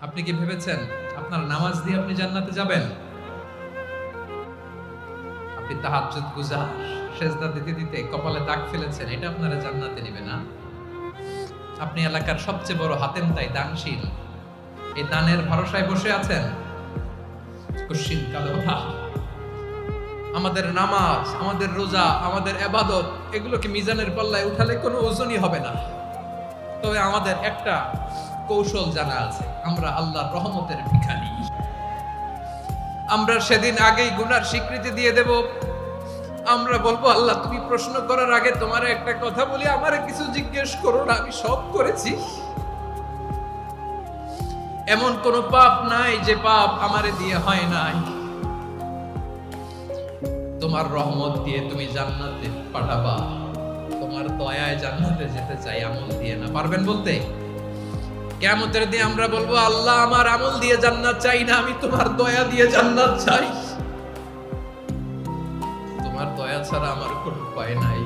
আপনি কি ভেবেছেন আপনার নামাজ দিয়ে আপনি জান্নাতে যাবেন? আপনি তাহাজ্জুদ গুজার, সেজদা দিতে দিতে কপালে দাগ ফেলেছেন, এটা আপনারা জান্নাতে নেবে না? আপনি এলাকার সবচেয়ে বড় হাতেম তাই দানশীল, এই দানের ভরসায় বসে আছেন কুশ্চিন কালো ভাব। আমাদের নামাজ, আমাদের রোজা, আমাদের ইবাদত এগুলোকে মিজানের পাল্লায় উঠালে কোনো ওজনই হবে না। তবে আমাদের একটা কৌশল জানা আছে, আমরা আল্লাহর রহমতের ভিখারি। আমরা সেদিন আগেই গুনার স্বীকৃতি দিয়ে দেব। আমরা বলবো, আল্লাহ তুমি প্রশ্ন করার আগে তোমার একটা কথা বলি, আমারে কিছু জিজ্ঞেস করো না, আমি সব করেছি। এমন কোন পাপ নাই যে পাপ আমারে দিয়ে হয় নাই। তোমার রহমত দিয়ে তুমি জান্নাতে পাঠাবা, তোমার দয়ায় জান্নাতে যেতে চাই, আমল দিয়ে না। পারবেন বলতে? কিয়ামতের দিন আমরা বলবো, আল্লাহ আমার আমল দিয়ে জান্নাত চাই না, আমি তোমার দয়া দিয়ে জান্নাত চাই। তোমার দয়া ছাড়া আমার কোনো উপায় নাই।